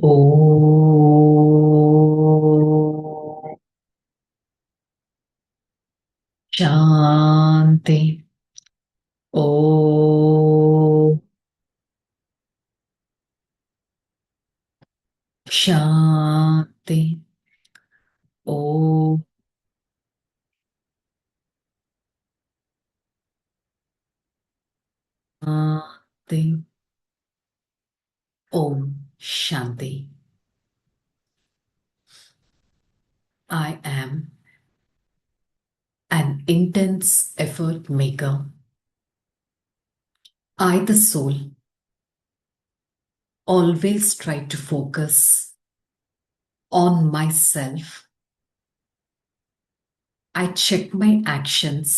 ఓ శాంతి. ఓ శాంతి. ఓ శాంతి. ఓం శాంతి. I am an intense effort maker. I, the soul, always try to focus on myself. I check my actions,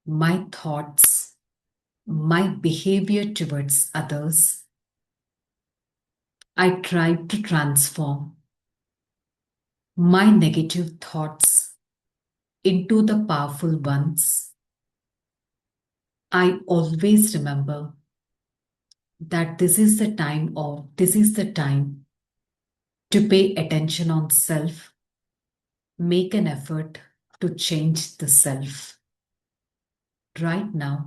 my thoughts, my behavior towards others. I try to transform my negative thoughts into the powerful ones. I always remember that this is the time to pay attention on self, make an effort to change the self. Right now,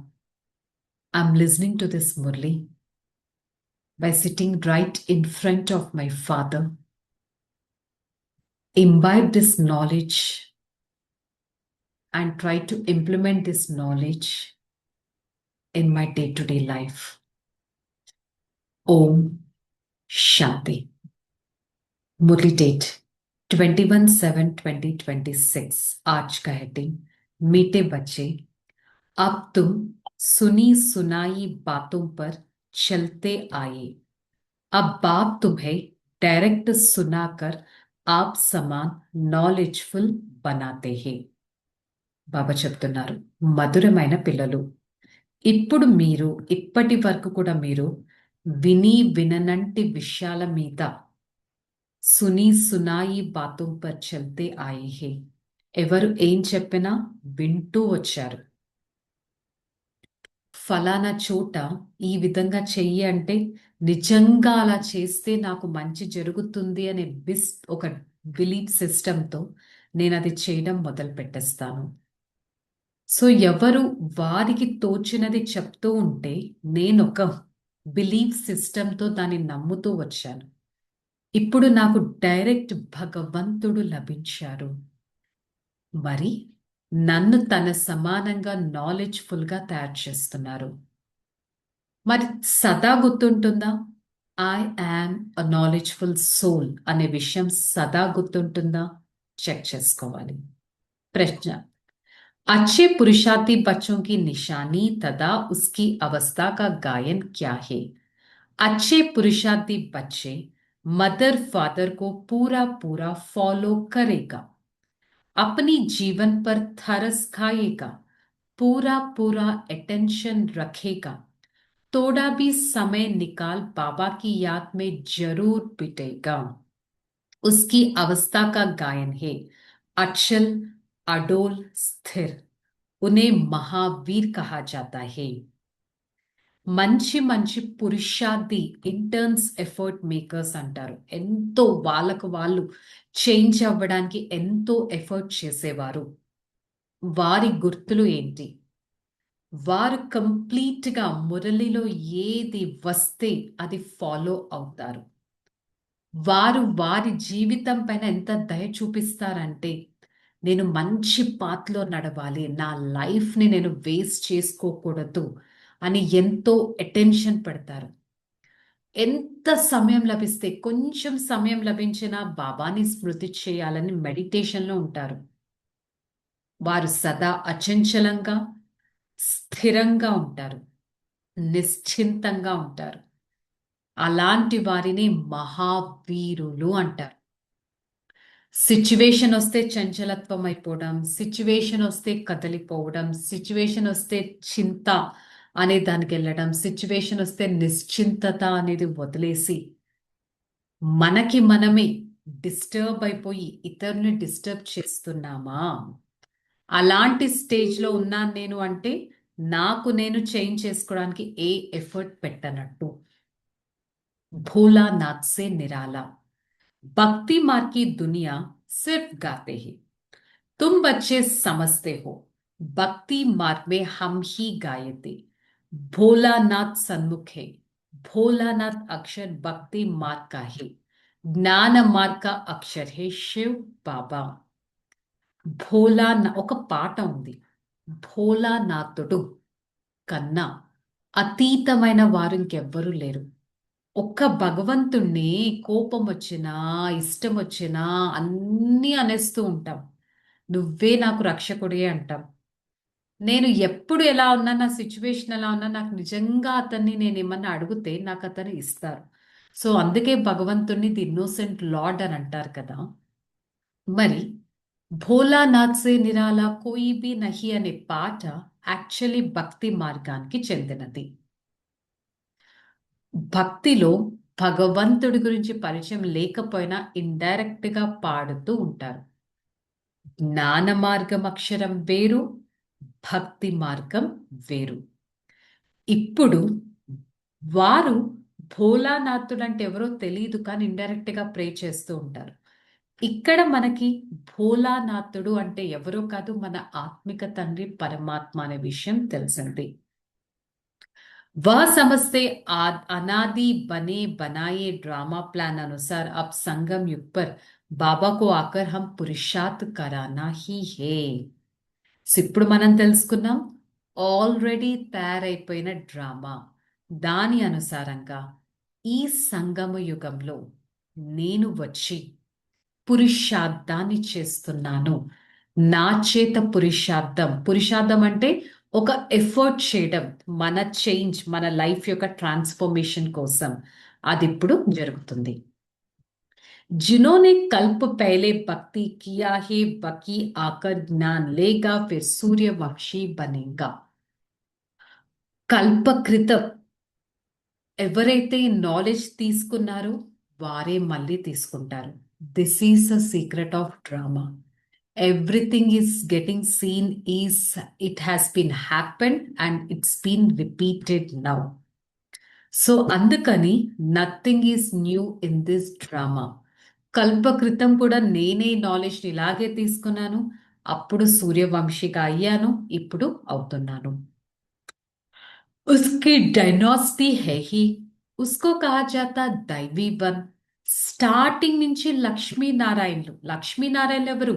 I'm listening to this Murli by sitting right in front of my father. Imbibe this knowledge and try to implement this knowledge in my day-to-day life. Om Shanti. Murli date 21/7/2026। आज का heading मीठे बच्चे, अब तुम सुनी सुनाई बातों पर चलते आए। अब बाप तुम्हें डायरेक्ट सुनाकर आप समान నాలెడ్జ్ఫుల్ बनाते हैं। బాబా చెప్తున్నారు, మధురమైన పిల్లలు, ఇప్పుడు మీరు ఇప్పటి వరకు కూడా మీరు విని విననంటి విషయాల మీద సునీ సునాయి బాతోం పర్ చల్తే ఆయే హే, ఎవరు ఏం చెప్పినా వింటూ వచ్చారు. ఫలానా చోట ఈ విధంగా చెయ్యి అంటే నిజంగా అలా చేస్తే నాకు మంచి జరుగుతుంది అనే ఒక బిలీఫ్ సిస్టంతో నేను అది చేయడం మొదలు పెట్టేస్తాను. సో ఎవరు వారికి తోచినది చెప్తూ ఉంటే నేను ఒక బిలీఫ్ సిస్టంతో దాన్ని నమ్ముతూ వచ్చాను. ఇప్పుడు నాకు డైరెక్ట్ భగవంతుడు లభించారు. మరి నన్ను తన సమానంగా నాలెడ్జ్ఫుల్గా తయారు చేస్తున్నారు. మరి సదా గుర్తుంటుందా? I am a knowledgeful soul అనే విషయం సదా గుర్తుంటుందా? చెక్ చేసుకోవాలి. ప్రశ్న, अच्छे पुरुषार्थी बच्चों की निशानी तथा उसकी अवस्था का गायन क्या है? अच्छे पुरुषार्थी बच्चे मदर फादर को पूरा पूरा फॉलो करेगा, अपनी जीवन पर थरस खाएगा, पूरा पूरा अटेंशन रखेगा, थोड़ा भी समय निकाल बाबा की याद में जरूर बितेगा। उसकी अवस्था का गायन है अचल, अडोल, स्थिर। उन्हें महावीर कहा जाता है। మంచి మంచి పురుషార్థి, ఇంటర్న్స్ ఎఫర్ట్ మేకర్స్ అంటారు. ఎంతో వాళ్ళకు వాళ్ళు చేంజ్ అవ్వడానికి ఎంతో ఎఫర్ట్ చేసేవారు. వారి గుర్తులు ఏంటి? వారు కంప్లీట్గా మురళిలో ఏది వస్తే అది ఫాలో అవుతారు. వారు వారి జీవితం పైన ఎంత దయ చూపిస్తారంటే, నేను మంచి పాత్లో నడవాలి, నా లైఫ్ని నేను వేస్ట్ చేసుకోకూడదు అని ఎంతో అటెన్షన్ పెడతారు. ఎంత సమయం లభిస్తే, కొంచెం సమయం లభించినా బాబాని స్మృతి చేయాలని మెడిటేషన్లో ఉంటారు. వారు సదా అచంచలంగా, స్థిరంగా ఉంటారు, నిశ్చింతంగా ఉంటారు. అలాంటి వారిని మహావీరులు అంటారు. సిచ్యువేషన్ వస్తే చంచలత్వం అయిపోవడం, సిచ్యువేషన్ వస్తే కదలిపోవడం, సిచ్యువేషన్ వస్తే చింత అనే దానికి వెళ్ళడం, సిచ్యువేషన్ వస్తే నిశ్చింతత అనేది వదిలేసి మనకి మనమే డిస్టర్బ్ అయిపోయి ఇతరుని డిస్టర్బ్ చేస్తున్నామా? అలాంటి స్టేజ్లో ఉన్నాను నేను అంటే నాకు నేను చేంజ్ చేసుకోవడానికి ఏ ఎఫర్ట్ పెట్టనట్టు. भोलानाथ से निराला। भक्ति मार्ग की दुनिया सिर्फ गाते ही। तुम बच्चे समझते हो, भक्ति मार्ग में हम ही गाए थे। भोलानाथ सन्मुख है, भोलानाथ अक्षर भक्ति मार्ग का है। ज्ञान मार्ग का अक्षर है शिव बाबा। ఒక పాట ఉంది. భోలానాథుడు కన్నా అతీతమైన వారు ఇంకెవ్వరూ లేరు. ఒక్క భగవంతుణ్ణి కోపం వచ్చినా, ఇష్టం వచ్చినా అన్నీ అనేస్తూ ఉంటాం. నువ్వే నాకు రక్షకుడే అంటాం. నేను ఎప్పుడు ఎలా ఉన్నా, నా సిచ్యువేషన్ ఎలా ఉన్నా, నాకు నిజంగా అతన్ని నేనేమన్నా అడిగితే నాకు అతను ఇస్తారు. సో అందుకే భగవంతుణ్ణి ది ఇన్నోసెంట్ లార్డ్ అని అంటారు కదా. మరి భోలానాథ్ సే నిరాలా కోయి బి నహి అనే పాట యాక్చువల్లీ భక్తి మార్గానికి చెందినది. భక్తిలో భగవంతుడి గురించి పరిచయం లేకపోయినా ఇండైరెక్ట్ గా పాడుతూ ఉంటారు. జ్ఞాన మార్గం అక్షరం వేరు, భక్తి మార్గం వేరు. ఇప్పుడు వారు భోలానాథుడు అంటే ఎవరో తెలియదు, కానీ ఇండైరెక్ట్ గా ప్రే చేస్తూ ఉంటారు. ఇక్కడ మనకి భోలానాథుడు అంటే ఎవరో కాదు, మన ఆత్మిక తండ్రి పరమాత్మ అనే విషయం తెలిసింది. वह समझते अनादि बने बनाए ड्रामा प्लान अनुसार अब संगम युग पर बाबा को आकर हम पुरुषार्थ कराना ही है. ఇప్పుడు మనం తెలుసుకున్నాం, ఆల్రెడీ తయారైపోయిన డ్రామా. దాని అనుసారంగా ఈ సంగమ యుగంలో నేను వచ్చి పురుషార్థాన్ని చేస్తున్నాను. నా చేత పురుషార్థం, పురుషార్థం అంటే ఒక ఎఫర్ట్ చేయడం, మన చేంజ్, మన లైఫ్ యొక్క ట్రాన్స్ఫర్మేషన్ కోసం. అది ఇప్పుడు జరుగుతుంది. जिन्होंने कल्प पहले भक्ति किया है बकी आकर ज्ञान लेगा फिर सूर्यवंशी बनेगा. కల్ప క్రితం ఎవరైతే నాలెడ్జ్ తీసుకున్నారో వారే మళ్ళీ తీసుకుంటారు. This is a secret of drama. Everything is getting seen is it has been happened and it's been repeated now. So అందుకని nothing is new in this drama. కల్ప క్రితం కూడా నేనే నాలెడ్జ్ ఇలాగే తీసుకున్నాను, అప్పుడు సూర్యవంశిగా అయ్యాను, ఇప్పుడు అవుతున్నాను. उसकी डायनासिटी है ही, उसको कहा जाता दैवी वन. స్టార్టింగ్ నుంచి లక్ష్మీనారాయణులు. లక్ష్మీనారాయణులు ఎవరు?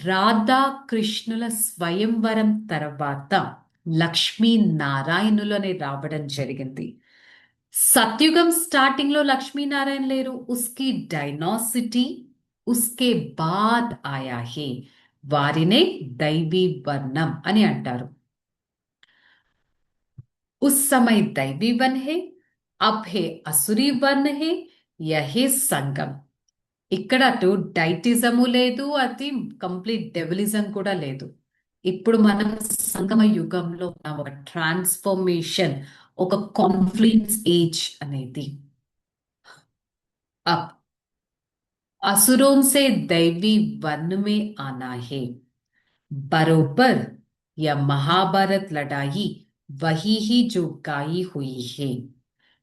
రాధా కృష్ణుల స్వయంవరం తర్వాత లక్ష్మీనారాయణులు అని రావడం జరిగింది. సత్యుగం స్టార్టింగ్ లో లక్ష్మీనారాయణ లేరు. ఉస్కి డైనాసిటీ ఉస్కే బాద్ ఆయా హే, వారినే దైవీ వర్ణం అని అంటారు. उस समय दैवी वन है, अब है असुरी वन है, यही సంగం. ఇక్కడ అటు డైటిజము లేదు, అది కంప్లీట్ డెవిలిజం కూడా లేదు. ఇప్పుడు మనం సంగమ యుగంలో ఉన్న ఒక ట్రాన్స్ఫర్మేషన్, ఒక కాన్ఫ్లిక్ట్స్ ఏజ్ అనేది. अब असुरों से दैवी वन में आना है. बरोबर यह महाभारत लड़ाई वही ही जो गाई हुई है.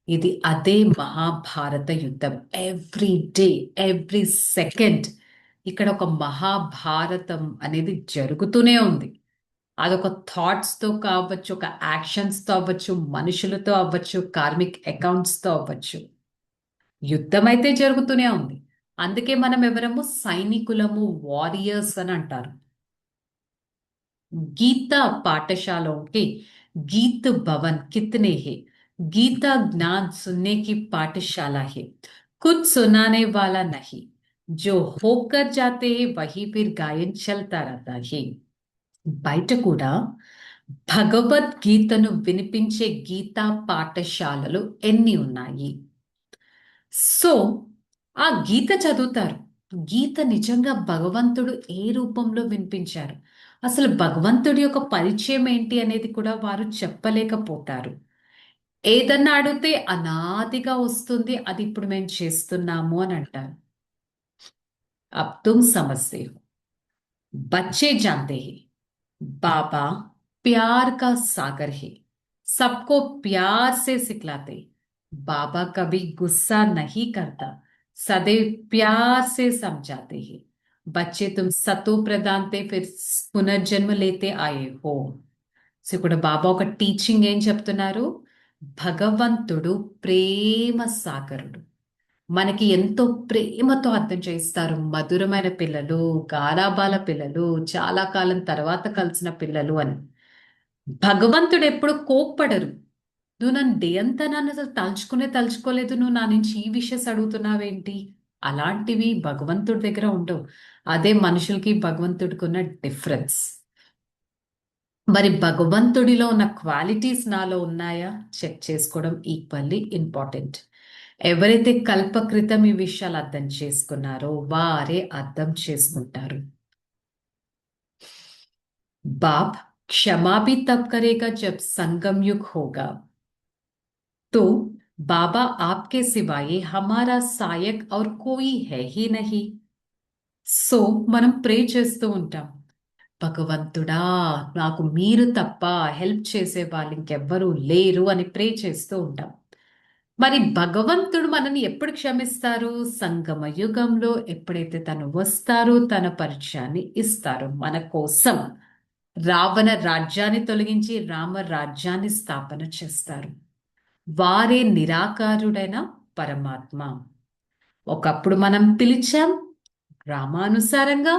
ఇది అదే మహాభారత యుద్ధం. ఎవ్రీ డే, ఎవ్రీ సెకండ్ ఇక్కడ ఒక మహాభారతం అనేది జరుగుతూనే ఉంది. అదొక థాట్స్ తో కావచ్చు, ఒక యాక్షన్స్ తో అవ్వచ్చు, మనుషులతో అవ్వచ్చు, కార్మిక్ అకౌంట్స్ తో అవ్వచ్చు. యుద్ధం అయితే జరుగుతూనే ఉంది. అందుకే మనం ఎవరము సైనికులము, వారియర్స్ అని అంటారు. गीता पाठशालाओं के गीत भवन कितने हैं. गीता ज्ञान सुनने की पाठशाला है, कुछ सुनाने वाला नहीं. जो होकर जाते हैं वही फिर गायन चलता रहता है. బయట కూడా భగవద్గీతను వినిపించే గీతా పాఠశాలలు ఎన్ని ఉన్నాయి. సో ఆ గీత చదువుతారు. గీత నిజంగా భగవంతుడు ఏ రూపంలో వినిపించారు, అసలు భగవంతుడి యొక్క పరిచయం ఏంటి అనేది కూడా వారు చెప్పలేకపోతారు. ఏదన్నా అడిగితే అనాదిగా వస్తుంది, అది ఇప్పుడు మేము చేస్తున్నాము అని అంటారు. अब तुम समझते हो, बच्चे जानते हैं, बाबा प्यार का सागर है, सबको प्यार से सिखलाते, बाबा कभी गुस्सा नहीं करता, सदैव प्यार से समझाते हैं। बच्चे तुम सतो प्रदान थे फिर పునర్జన్మ లేతే ఆయే హో. సో ఇక్కడ బాబా ఒక టీచింగ్ ఏం చెప్తున్నారు? భగవంతుడు ప్రేమ సాగరుడు. మనకి ఎంతో ప్రేమతో అర్థం చేస్తారు. మధురమైన పిల్లలు, గారాబాల పిల్లలు, చాలా కాలం తర్వాత కలిసిన పిల్లలు అని. భగవంతుడు ఎప్పుడు కోప్పడరు. నువ్వు నన్ను డే అంతా నన్ను అసలు తలుచుకోలేదు, నువ్వు నా నుంచి ఈ విషయస్ అడుగుతున్నావేంటి? అలాంటివి భగవంతుడి దగ్గర ఉండవు. అదే మనుషులకి భగవంతుడికి ఉన్న డిఫరెన్స్. మరి భగవంతుడిలో ఉన్న క్వాలిటీస్ నాలో ఉన్నాయా చెక్ చేసుకోవడం ఈక్వల్లీ ఇంపార్టెంట్. ఎవరైతే కల్పకృతం ఈ విషయాలు అర్థం చేసుకున్నారో వారే అర్థం చేసుకుంటారు. बाप क्षमा भी तब करेगा जब संगम युग होगा, तो बाबा आपके सिवाय हमारा सहायक और कोई है ही नहीं. సో మనం ప్రే చేస్తూ ఉంటాం, భగవంతుడా నాకు మీరు తప్ప హెల్ప్ చేసే వాళ్ళు ఇంకెవ్వరూ లేరు అని ప్రే చేస్తూ ఉంటాం. మరి భగవంతుడు మనని ఎప్పుడు క్షమిస్తారు? సంగమ యుగంలో ఎప్పుడైతే తను వస్తారో తన పరిచయాన్ని ఇస్తారు మన కోసం. రావణ రాజ్యాన్ని తొలగించి రామ రాజ్యాన్ని స్థాపన చేస్తారు. వారే నిరాకారుడైన పరమాత్మ. ఒకప్పుడు మనం పిలిచాం, రామానుసారంగా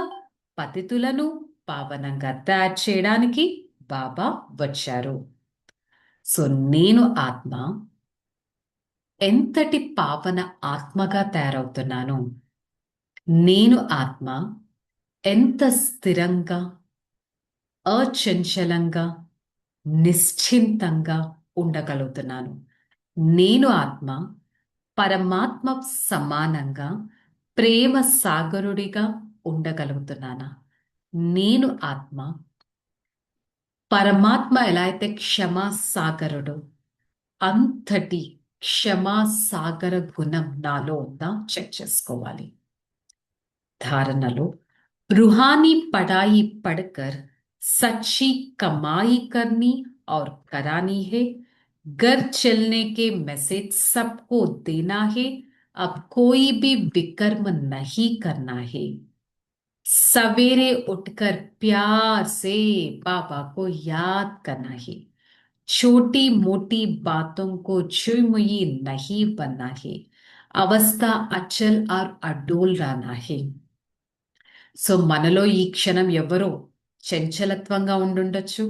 పతితులను పావనంగా తయారు చేయడానికి బాబా వచ్చారు. సో నేను ఆత్మ ఎంతటి పావన ఆత్మగా తయారవుతున్నాను. నేను ఆత్మ ఎంత స్థిరంగా, అచంచలంగా, నిశ్చింతంగా ఉండగలుగుతున్నాను. నేను ఆత్మ పరమాత్మ సమానంగా ప్రేమ సాగరుడిగా ఉండగలుగుతున్నానా? నేను ఆత్మ పరమాత్మ ఎలా అయితే క్షమా సాగరుడు, అంతటి క్షమా సాగర గుణం నాలో ఉందా చెక్ చేసుకోవాలి. ధారణలో रूहानी पढ़ाई पढ़कर सच्ची कमाई करनी और करानी है. घर चलने के मैसेज सबको देना है. अब कोई भी विकर्म नहीं करना है. सवेरे उठकर प्यार से बाबा को याद करना है. छोटी मोटी बातों को छुई नहीं बनना है. अवस्था अचल और अडोल रहना है. సో మనలో ఈ క్షణం ఎవరో చంచలత్వంగా ఉండుండొచ్చు,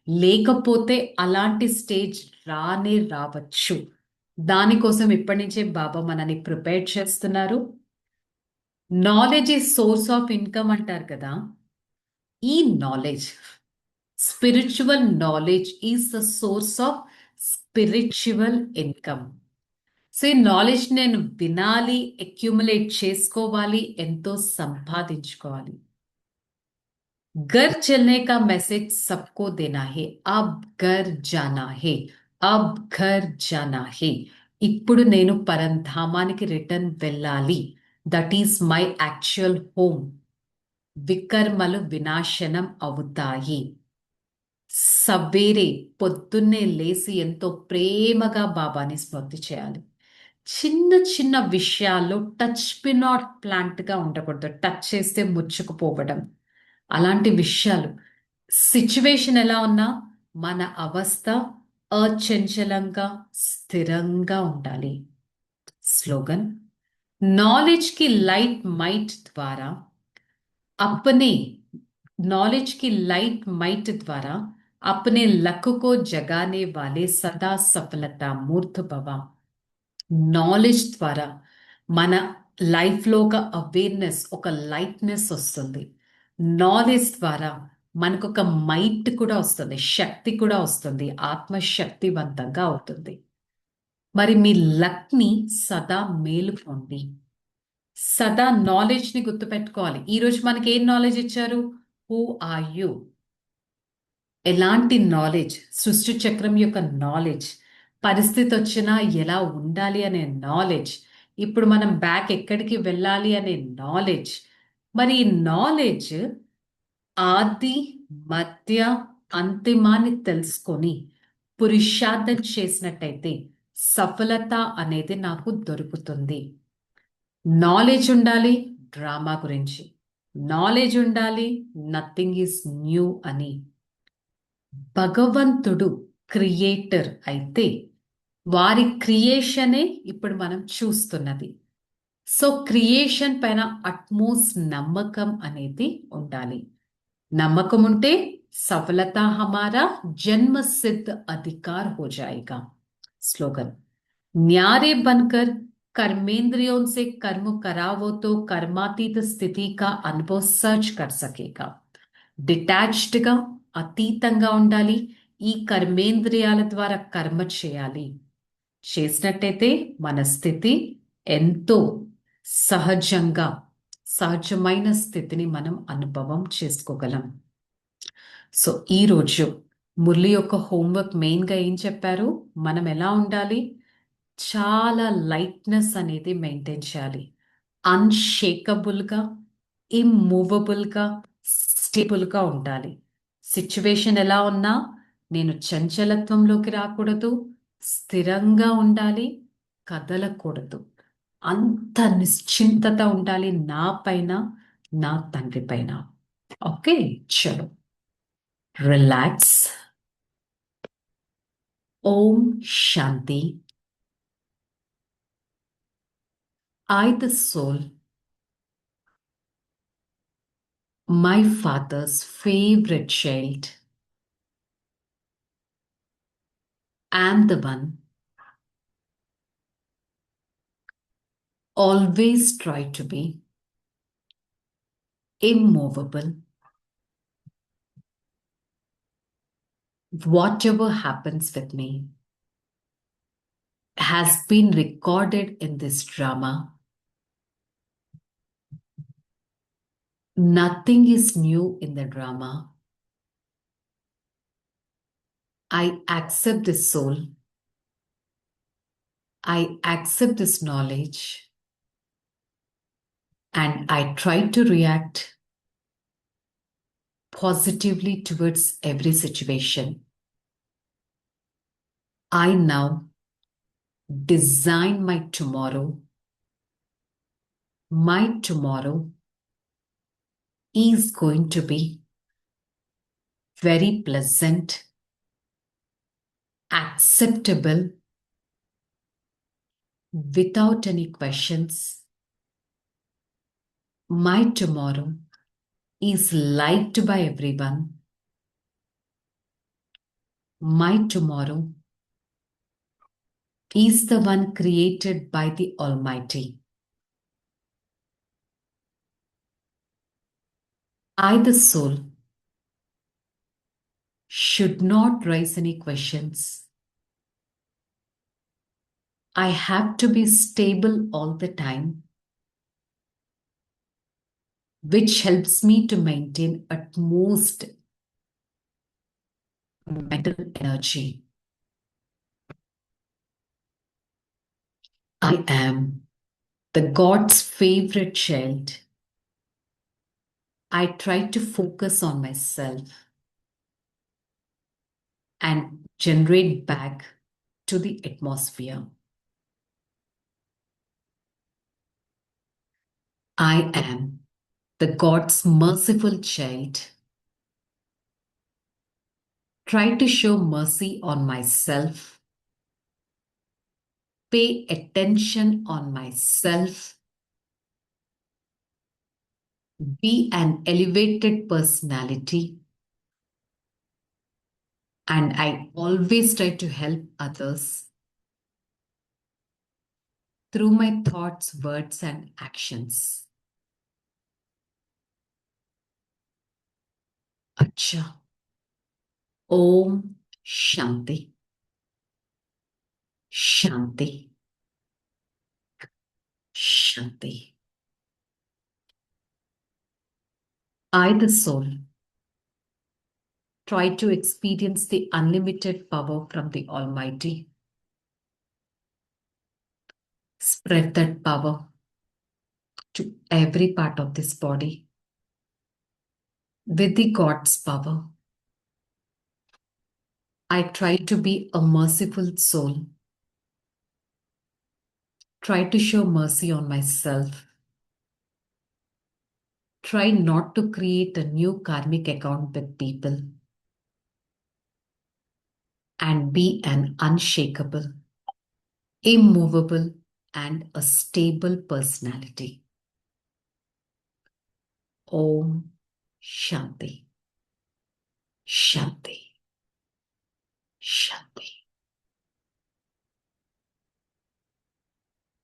లేకపోతే అలాంటి స్టేజ్ రానే రావచ్చు. దానికోసం ఇప్పటి నుంచే బాబా మనని ప్రిపేర్ చేస్తున్నారు. Knowledge is source of income అంటారు కదా. ఈ knowledge, spiritual knowledge is the source of spiritual income. So ఈ నాలెడ్జ్ నేను వినాలి, అక్యుములేట్ చేసుకోవాలి, ఎంతో సంపాదించుకోవాలి. घर चलने का मैसेज सबको देना है. अब घर जाना है. अब घर जाना है. ఇప్పుడు నేను పరంధామానికి రిటర్న్ వెళ్ళాలి. That is my actual home. వికర్మలు వినాశనం అవుతాయి. సవేరే పొద్దున్నే లేసి ఎంతో ప్రేమగా బాబాని స్మృతి చేయాలి. చిన్న చిన్న విషయాల్లో టచ్ బి నాట్ ప్లాంట్గా ఉండకూడదు. టచ్ చేస్తే ముచ్చుకుపోవడం, అలాంటి విషయాలు. సిచ్యువేషన్ ఎలా ఉన్నా మన అవస్థ అచంచలంగా స్థిరంగా ఉండాలి. స్లోగన్, నాలెడ్జ్ కి లైట్ మైట్ ద్వారా अपने नॉलेज की लाइट माइट द्वारा अपने लक को जगाने वाले सदा सफलता मूर्त भव. నాలెడ్జ్ ద్వారా మన లైఫ్లో ఒక అవేర్నెస్, ఒక లైట్నెస్ వస్తుంది. నాలెడ్జ్ ద్వారా మనకు ఒక మైట్ కూడా వస్తుంది, శక్తి కూడా వస్తుంది, ఆత్మశక్తివంతంగా అవుతుంది. మరి మీ లక్ని సదా మేలుకోండి. సదా నాలెడ్జ్ని గుర్తుపెట్టుకోవాలి. ఈరోజు మనకి ఏం నాలెడ్జ్ ఇచ్చారు? Who are you? ఎలాంటి నాలెడ్జ్? సృష్టి చక్రం యొక్క నాలెడ్జ్, పరిస్థితి వచ్చినా ఎలా ఉండాలి అనే నాలెడ్జ్, ఇప్పుడు మనం బ్యాక్ ఎక్కడికి వెళ్ళాలి అనే నాలెడ్జ్. మరి ఈ నాలెడ్జ్ ఆది మధ్య అంతిమాన్ని తెలుసుకొని పురుషార్థం చేసినట్టయితే సఫలత అనేది నాకు దొరుకుతుంది. నాలెడ్జ్ ఉండాలి డ్రామా గురించి, నాలెడ్జ్ ఉండాలి నథింగ్ ఈజ్ న్యూ అని. భగవంతుడు క్రియేటర్ అయితే వారి క్రియేషనే ఇప్పుడు మనం చూస్తున్నది. సో క్రియేషన్ పైన అట్మోస్ట్ నమ్మకం అనేది ఉండాలి. నమ్మకం ఉంటే सफलता हमारा जन्म सिद्ध अधिकार हो जाएगा. स्लोगन, न्यारे बनकर कर्मेंद्रियों से कर्म करावो तो कर्मातीत स्थिति का अनुभव सर्च कर सकेगा. డిటాచ్డ్ గా అతీతంగా ఉండాలి. ఈ కర్మేంద్రియాల ద్వారా కర్మ చేయాలి. చేసినట్టయితే మన స్థితి ఎంతో సహజంగా సహజమైన స్థితిని మనం అనుభవం చేసుకోగలం. సో ఈరోజు మురళి యొక్క హోంవర్క్ మెయిన్గా ఏం చెప్పారు, మనం ఎలా ఉండాలి, చాలా లైట్నెస్ అనేది మెయింటైన్ చేయాలి. అన్షేకబుల్గా, ఇమ్మూవబుల్గా, స్టేబుల్గా ఉండాలి. సిచ్యువేషన్ ఎలా ఉన్నా నేను చంచలత్వంలోకి రాకూడదు, స్థిరంగా ఉండాలి, కదలకూడదు. అంత నిశ్చింతత ఉండాలి నా పైన, నా తండ్రి పైన. ఓకే, చలో రిలాక్స్. ఓం శాంతి. I, the soul, my father's favorite child, am the one always try to be immovable. Whatever happens with me has been recorded in this drama. Nothing is new in the drama. I accept this soul. I accept this knowledge. And I try to react positively towards every situation. I now design my tomorrow. My tomorrow is going to be very pleasant, acceptable, without any questions. My tomorrow is liked by everyone. My tomorrow is the one created by the Almighty. I, the soul, should not raise any questions. I have to be stable all the time, which helps me to maintain utmost mental energy. I am the God's favorite child. I try to focus on myself and generate back to the atmosphere. I am the God's merciful child. Try to show mercy on myself. Pay attention on myself. Be an elevated personality. And I always try to help others through my thoughts, words, and actions. Acha. Om Shanti. Shanti. Shanti. I, the soul, try to experience the unlimited power from the Almighty. Spread that power to every part of this body with the God's power. I try to be a merciful soul Try to show mercy on myself. Try not to create a new karmic account with people. And be an unshakable, immovable, and a stable personality. Om Shanti.